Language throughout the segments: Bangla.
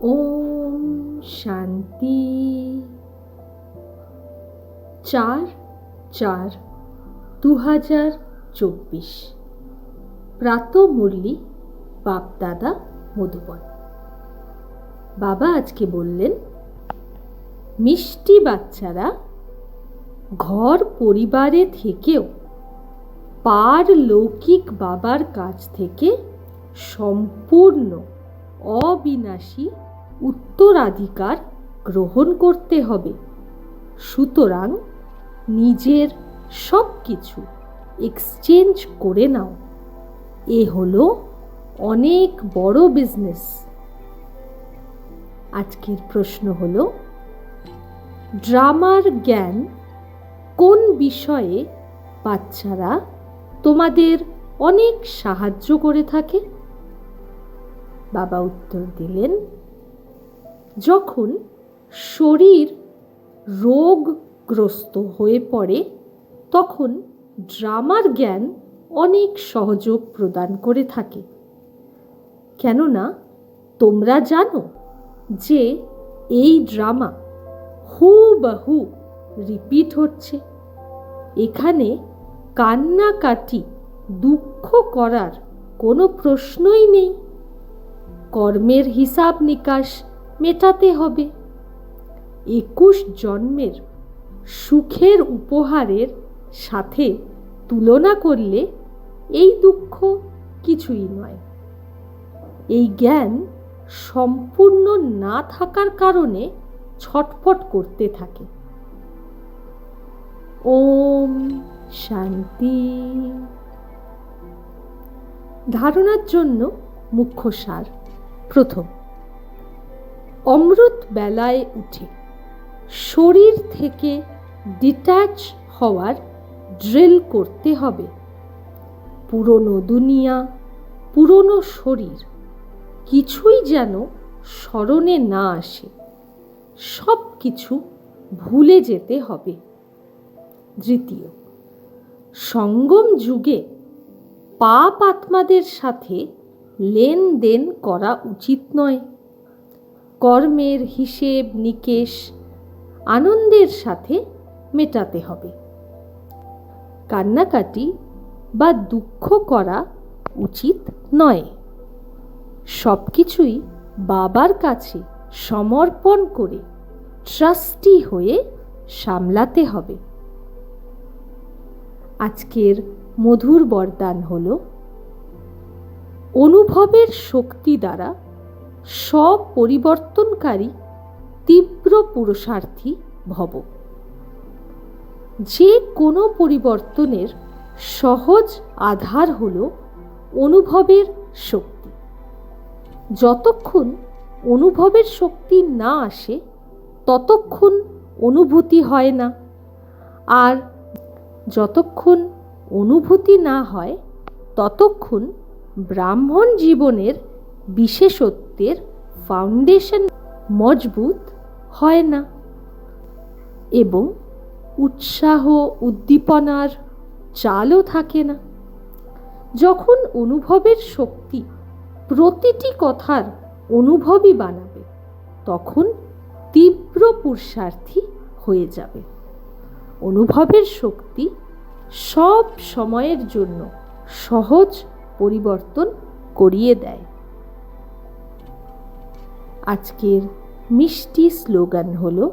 ওম শান্তি। 4/4/2024 প্রাতঃমুরলি বাপদাদা মধুবন। বাবা আজকে বললেন, মিষ্টি বাচ্চারা ঘর পরিবারে থেকেও পারলৌকিক বাবার কাছ থেকে সম্পূর্ণ অবিনাশী উত্তরাধিকার গ্রহণ করতে হবে। সুতরাং নিজের সব কিছু এক্সচেঞ্জ করে নাও। এ হলো অনেক বড় বিজনেস। আজকের প্রশ্ন হলো, ড্রামার জ্ঞান কোন বিষয়ে বাচ্চারা তোমাদের অনেক সাহায্য করে থাকে? বাবা উত্তর দিলেন, যখন শরীর রোগগ্রস্ত হয়ে পড়ে তখন ড্রামার জ্ঞান অনেক সহযোগ প্রদান করে থাকে। কেননা তোমরা জানো যে এই ড্রামা হুবহু রিপিট হচ্ছে। এখানে কান্নাকাটি দুঃখ করার কোনো প্রশ্নই নেই। কর্মের হিসাব নিকাশ মেটাতে হবে। 21 জন্মের সুখের উপহারের সাথে তুলনা করলে এই দুঃখ কিছুই নয়। এই জ্ঞান সম্পূর্ণ না থাকার কারণে ছটফট করতে থাকে। ওম শান্তি। ধারণার জন্য মুখ্য সার। প্রথম, অমৃত বেলায় উঠে শরীর থেকে ডিট্যাচ হওয়ার ড্রিল করতে হবে। পুরনো দুনিয়া, পুরনো শরীর কিছুই যেন স্মরণে না আসে। সব কিছু ভুলে যেতে হবে। দ্বিতীয়, সঙ্গম যুগে পাপ আত্মাদের সাথে লেনদেন করা উচিত নয়। কর্মের হিসেব নিকেশ আনন্দের সাথে মেটাতে হবে। কান্নাকাটি বা দুঃখ করা উচিত নয়। সব কিছুই বাবার কাছে সমর্পণ করে ট্রাস্টি হয়ে সামলাতে হবে। আজকের মধুর বরদান হল, অনুভবের শক্তি দ্বারা স্বপরিবর্তনকারী তীব্র পুরুষার্থী ভব। যে কোনো পরিবর্তনের সহজ আধার হল অনুভবের শক্তি। যতক্ষণ অনুভবের শক্তি না আসে ততক্ষণ অনুভূতি হয় না, আর যতক্ষণ অনুভূতি না হয় ততক্ষণ ব্রাহ্মণ জীবনের বিশেষত্বের ফাউন্ডেশন মজবুত হয় না এবং উৎসাহ উদ্দীপনার চালও থাকে না। যখন অনুভবের শক্তি প্রতিটি কথার অনুভবই বানাবে তখন তীব্র পুরুষার্থী হয়ে যাবে। অনুভবের শক্তি সব সময়ের জন্য সহজ পরিবর্তন করিয়ে দেয়। আজকের মিষ্টি স্লোগান হল,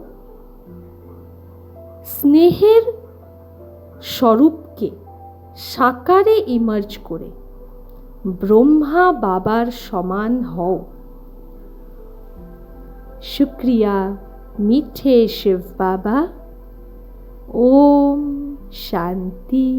স্নেহের স্বরূপকে সাকারে ইমার্জ করে ব্রহ্মা বাবার সমান হও। শুক্রিয়া মিঠে শিব বাবা। ওম শান্তি।